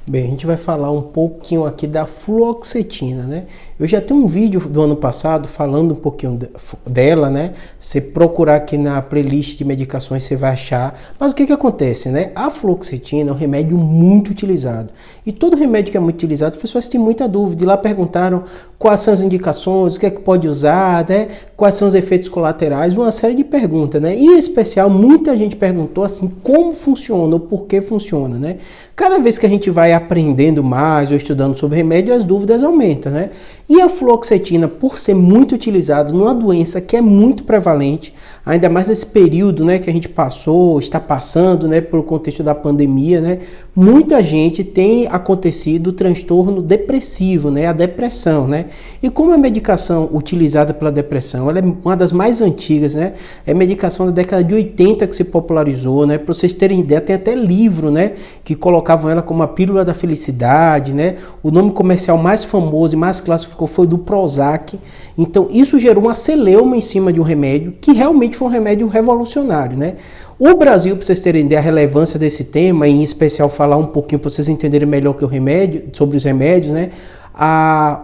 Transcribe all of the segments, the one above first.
Bem, a gente vai falar um pouquinho aqui da fluoxetina, né? Eu já tenho um vídeo do ano passado falando um pouquinho dela, né? Se procurar aqui na playlist de medicações você vai achar. Mas o que que acontece, né? A fluoxetina é um remédio muito utilizado. E todo remédio que é muito utilizado, as pessoas têm muita dúvida. E lá perguntaram quais são as indicações, o que é que pode usar, né? Quais são os efeitos colaterais, uma série de perguntas, né? E em especial, muita gente perguntou assim, como funciona ou por que funciona, né? Cada vez que a gente vai aprendendo mais ou estudando sobre remédio, as dúvidas aumentam, né? E a fluoxetina, por ser muito utilizada numa doença que é muito prevalente, ainda mais nesse período, né, que a gente passou, está passando, né, pelo contexto da pandemia, né, muita gente tem acontecido o transtorno depressivo, né, a depressão, né? E como a medicação utilizada pela depressão, ela é uma das mais antigas, né? É medicação da década de 80 que se popularizou, né? Para vocês terem ideia, tem até livro, né, que colocavam ela como a pílula da felicidade, né? O nome comercial mais famoso e mais clássico foi do Prozac. Então isso gerou uma celeuma em cima de um remédio que realmente foi um remédio revolucionário, né? O Brasil, para vocês terem ideia da relevância desse tema, em especial falar um pouquinho para vocês entenderem melhor que o remédio, sobre os remédios, né?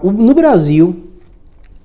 No Brasil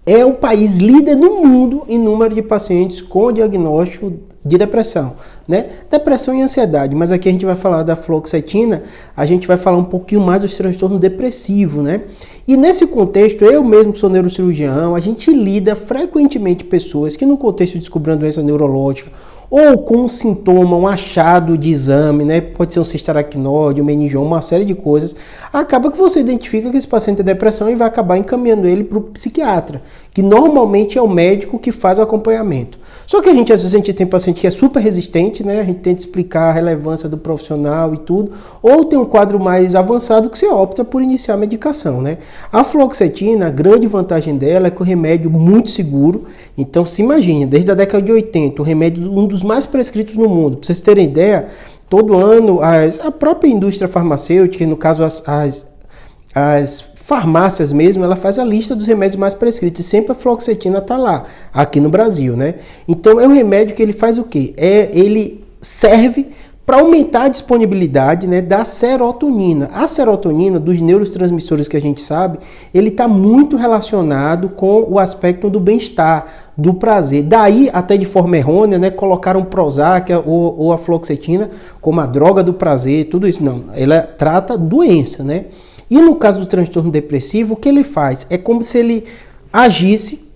é o país líder no mundo em número de pacientes com diagnóstico de depressão, né? Depressão e ansiedade, mas aqui a gente vai falar da fluoxetina, a gente vai falar um pouquinho mais dos transtornos depressivos, né? E nesse contexto, eu mesmo sou neurocirurgião, a gente lida frequentemente pessoas que no contexto de descobrir uma doença neurológica ou com um sintoma, um achado de exame, né? Pode ser um cisto aracnoide, um meningioma, uma série de coisas, acaba que você identifica que esse paciente tem depressão e vai acabar encaminhando ele para o psiquiatra, que normalmente é o médico que faz o acompanhamento. Só que às vezes a gente tem paciente que é super resistente, né? A gente tenta explicar a relevância do profissional e tudo, ou tem um quadro mais avançado que você opta por iniciar a medicação, né? A fluoxetina, a grande vantagem dela é que o remédio é muito seguro. Então se imagine, desde a década de 80, o remédio um dos mais prescritos no mundo. Para vocês terem ideia, todo ano a própria indústria farmacêutica, no caso as farmácias mesmo, ela faz a lista dos remédios mais prescritos e sempre a fluoxetina está lá, aqui no Brasil, né? Então é um remédio que ele faz o quê? Ele serve para aumentar a disponibilidade, né, da serotonina. A serotonina, dos neurotransmissores que a gente sabe, ele está muito relacionado com o aspecto do bem-estar, do prazer. Daí, até de forma errônea, né, colocaram Prozac ou a fluoxetina como a droga do prazer, tudo isso. Não, ela trata doença, né? E no caso do transtorno depressivo, o que ele faz? É como se ele agisse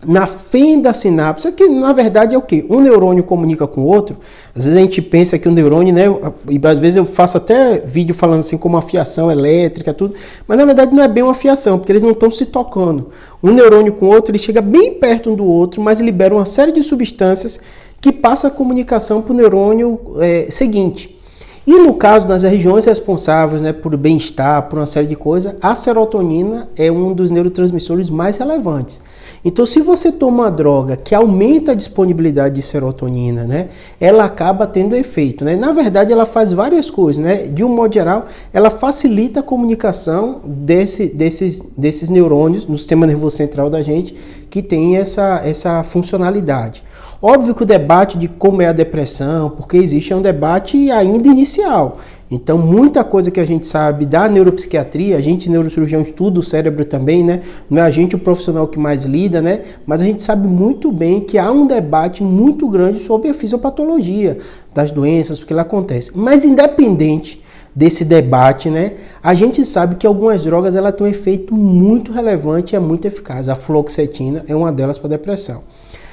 na fenda sinapse, que na verdade é o quê? Um neurônio comunica com o outro. Às vezes a gente pensa que o neurônio, né? E às vezes eu faço até vídeo falando assim como uma fiação elétrica, tudo. Mas na verdade não é bem uma fiação, porque eles não estão se tocando. Um neurônio com o outro, ele chega bem perto um do outro, mas libera uma série de substâncias que passa a comunicação para o neurônio seguinte. E no caso das regiões responsáveis, né, por bem-estar, por uma série de coisas, a serotonina é um dos neurotransmissores mais relevantes. Então, se você toma uma droga que aumenta a disponibilidade de serotonina, né, ela acaba tendo efeito, né? Na verdade, ela faz várias coisas, né? De um modo geral, ela facilita a comunicação desses neurônios no sistema nervoso central da gente que tem essa funcionalidade. Óbvio que o debate de como é a depressão, porque existe um debate ainda inicial. Então, muita coisa que a gente sabe da neuropsiquiatria, a gente neurocirurgião estuda o cérebro também, né? Não é a gente o profissional que mais lida, né? Mas a gente sabe muito bem que há um debate muito grande sobre a fisiopatologia das doenças, porque ela acontece. Mas independente desse debate, né? A gente sabe que algumas drogas ela têm um efeito muito relevante e é muito eficaz. A fluoxetina é uma delas para depressão.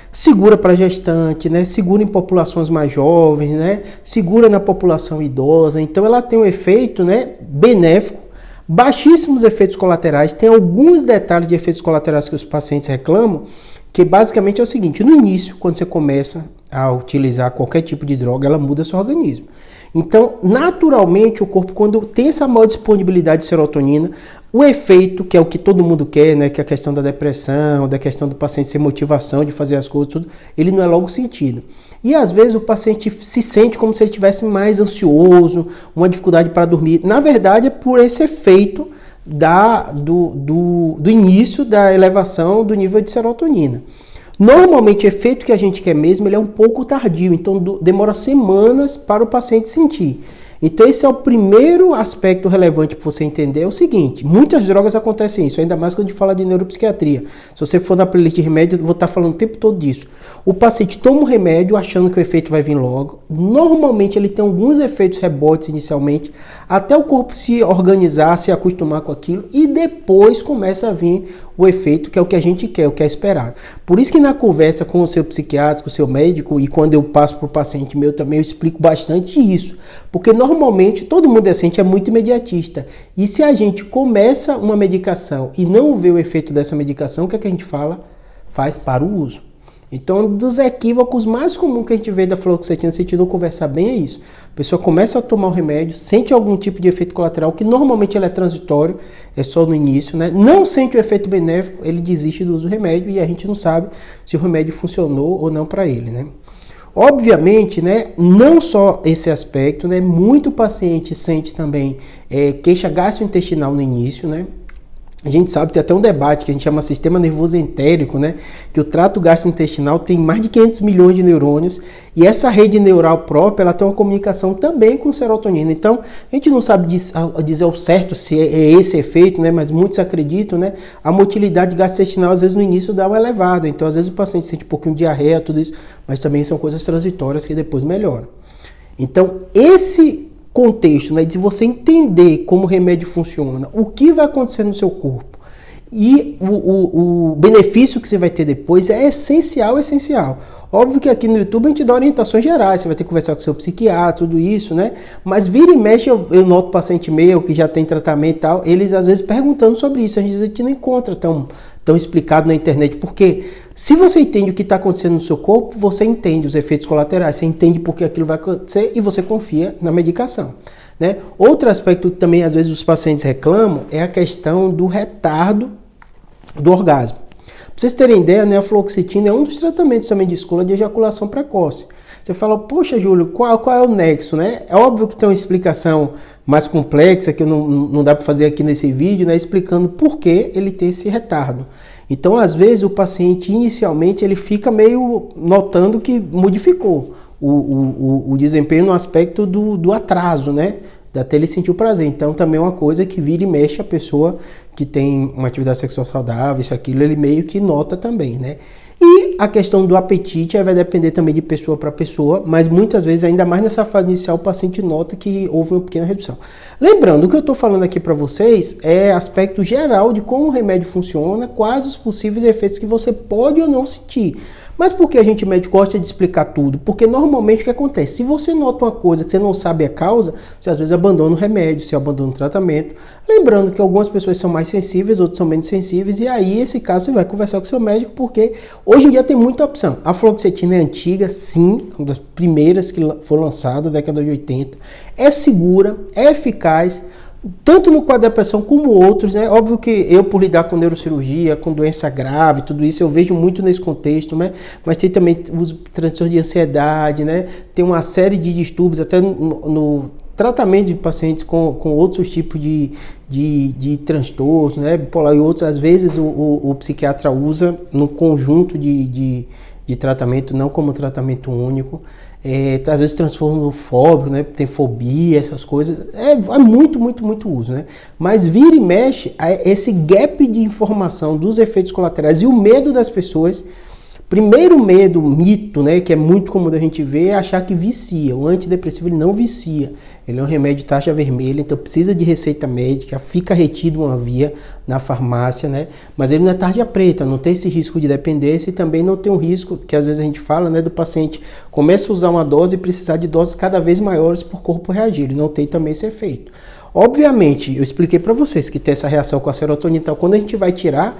Segura para gestante, né? Segura em populações mais jovens, né? Segura na população idosa. Então ela tem um efeito, né, benéfico, baixíssimos efeitos colaterais. Tem alguns detalhes de efeitos colaterais que os pacientes reclamam, que basicamente é o seguinte: no início, quando você começa a utilizar qualquer tipo de droga, ela muda seu organismo. Então, naturalmente, o corpo, quando tem essa maior disponibilidade de serotonina, o efeito, que é o que todo mundo quer, né, que é a questão da depressão, da questão do paciente ter motivação de fazer as coisas, tudo, ele não é logo sentido. E às vezes o paciente se sente como se ele estivesse mais ansioso, uma dificuldade para dormir. Na verdade, é por esse efeito do início da elevação do nível de serotonina. Normalmente o efeito que a gente quer mesmo ele é um pouco tardio, então demora semanas para o paciente sentir. Então esse é o primeiro aspecto relevante para você entender, é o seguinte, muitas drogas acontecem isso, ainda mais quando a gente fala de neuropsiquiatria. Se você for na playlist de remédio, eu vou estar falando o tempo todo disso. O paciente toma um remédio achando que o efeito vai vir logo, normalmente ele tem alguns efeitos rebotes inicialmente, até o corpo se organizar, se acostumar com aquilo, e depois começa a vir o efeito, que é o que a gente quer, o que é esperado. Por isso que na conversa com o seu psiquiatra, com o seu médico, e quando eu passo para o paciente meu também, eu explico bastante isso. Porque normalmente todo mundo é muito imediatista. E se a gente começa uma medicação e não vê o efeito dessa medicação, o que é que a gente fala? Faz para o uso. Então, um dos equívocos mais comuns que a gente vê da fluoxetina, se a gente não conversar bem, é isso. A pessoa começa a tomar o remédio, sente algum tipo de efeito colateral, que normalmente ele é transitório, é só no início, né? Não sente o efeito benéfico, ele desiste do uso do remédio e a gente não sabe se o remédio funcionou ou não para ele, né? Obviamente, né, não só esse aspecto, né, muito paciente sente também queixa gastrointestinal no início, né? A gente sabe, tem até um debate que a gente chama sistema nervoso entérico, né? Que o trato gastrointestinal tem mais de 500 milhões de neurônios e essa rede neural própria, ela tem uma comunicação também com serotonina. Então, a gente não sabe dizer ao certo se é esse efeito, né? Mas muitos acreditam, né? A motilidade gastrointestinal, às vezes, no início dá uma elevada. Então, às vezes, o paciente sente um pouquinho de diarreia, tudo isso, mas também são coisas transitórias que depois melhoram. Então, esse contexto, né, de você entender como o remédio funciona, o que vai acontecer no seu corpo e o benefício que você vai ter depois é essencial, essencial. Óbvio que aqui no YouTube a gente dá orientações gerais, você vai ter que conversar com o seu psiquiatra, tudo isso, né? Mas vira e mexe, eu noto paciente meu que já tem tratamento e tal, eles às vezes perguntando sobre isso, a gente não encontra tão explicado na internet, porque se você entende o que está acontecendo no seu corpo, você entende os efeitos colaterais, você entende por que aquilo vai acontecer e você confia na medicação, né? Outro aspecto que também às vezes os pacientes reclamam é a questão do retardo do orgasmo. Pra vocês terem ideia, né, a fluoxetina é um dos tratamentos também de escolha de ejaculação precoce. Você fala, poxa, Júlio, qual é o nexo, né? É óbvio que tem uma explicação mais complexa que não dá para fazer aqui nesse vídeo, né, explicando por que ele tem esse retardo. Então, às vezes, o paciente, inicialmente, ele fica meio notando que modificou o desempenho no aspecto do atraso, né? Até ele sentir o prazer. Então, também é uma coisa que vira e mexe a pessoa que tem uma atividade sexual saudável, isso, aquilo, ele meio que nota também, né? E a questão do apetite aí vai depender também de pessoa para pessoa, mas muitas vezes, ainda mais nessa fase inicial, o paciente nota que houve uma pequena redução. Lembrando, o que eu estou falando aqui para vocês é aspecto geral de como o remédio funciona, quais os possíveis efeitos que você pode ou não sentir. Mas por que a gente médico gosta de explicar tudo? Porque normalmente o que acontece? Se você nota uma coisa que você não sabe a causa, você às vezes abandona o remédio, você abandona o tratamento. Lembrando que algumas pessoas são mais sensíveis, outras são menos sensíveis, e aí, esse caso, você vai conversar com o seu médico, porque hoje em dia tem muita opção. A fluoxetina é antiga, sim, uma das primeiras que foi lançada, década de 80. É segura, é eficaz, tanto no quadro da depressão como outros, né? Óbvio que eu, por lidar com neurocirurgia, com doença grave, tudo isso, eu vejo muito nesse contexto, né? Mas tem também os transtornos de ansiedade, né? Tem uma série de distúrbios, até no tratamento de pacientes com outros tipos de transtornos, né? Bipolar e outros, às vezes o psiquiatra usa no conjunto de tratamento, não como tratamento único. Às vezes transforma fóbico, né? Tem fobia, essas coisas. É muito uso, né? Mas vira e mexe, esse gap de informação dos efeitos colaterais e o medo das pessoas. Primeiro medo, mito, né, que é muito comum da gente ver, é achar que vicia. O antidepressivo ele não vicia. Ele é um remédio de taxa vermelha, então precisa de receita médica, fica retido uma via na farmácia, né? Mas ele não é tarja preta, não tem esse risco de dependência e também não tem um risco, que às vezes a gente fala, né, do paciente começa a usar uma dose e precisar de doses cada vez maiores para o corpo reagir. Ele não tem também esse efeito. Obviamente, eu expliquei para vocês que tem essa reação com a serotonina, então quando a gente vai tirar,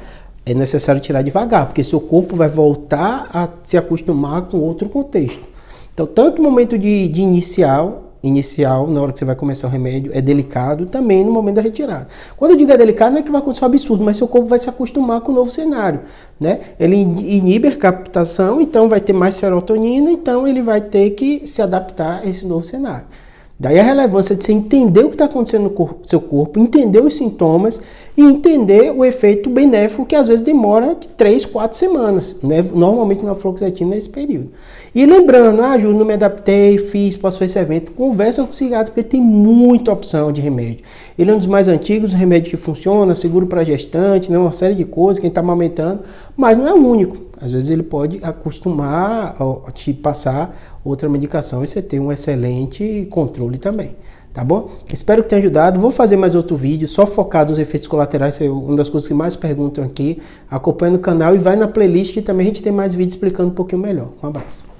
é necessário tirar devagar, porque seu corpo vai voltar a se acostumar com outro contexto. Então, tanto no momento de inicial, na hora que você vai começar o remédio, é delicado, também no momento da retirada. Quando eu digo é delicado, não é que vai acontecer um absurdo, mas seu corpo vai se acostumar com o novo cenário, né? Ele inibe a captação, então vai ter mais serotonina, então ele vai ter que se adaptar a esse novo cenário. Daí a relevância de você entender o que está acontecendo no seu corpo, entender os sintomas e entender o efeito benéfico que às vezes demora de 3, 4 semanas, né? Normalmente na fluoxetina nesse período. E lembrando, Ju, não me adaptei, posso fazer esse evento. Conversa com o psiquiatra, porque tem muita opção de remédio. Ele é um dos mais antigos, um remédio que funciona, seguro para gestante, né, uma série de coisas, quem está amamentando, mas não é o único. Às vezes ele pode acostumar a te passar outra medicação e você ter um excelente controle também. Tá bom? Espero que tenha ajudado. Vou fazer mais outro vídeo só focado nos efeitos colaterais, é uma das coisas que mais perguntam aqui. Acompanha no canal e vai na playlist que também a gente tem mais vídeos explicando um pouquinho melhor. Um abraço.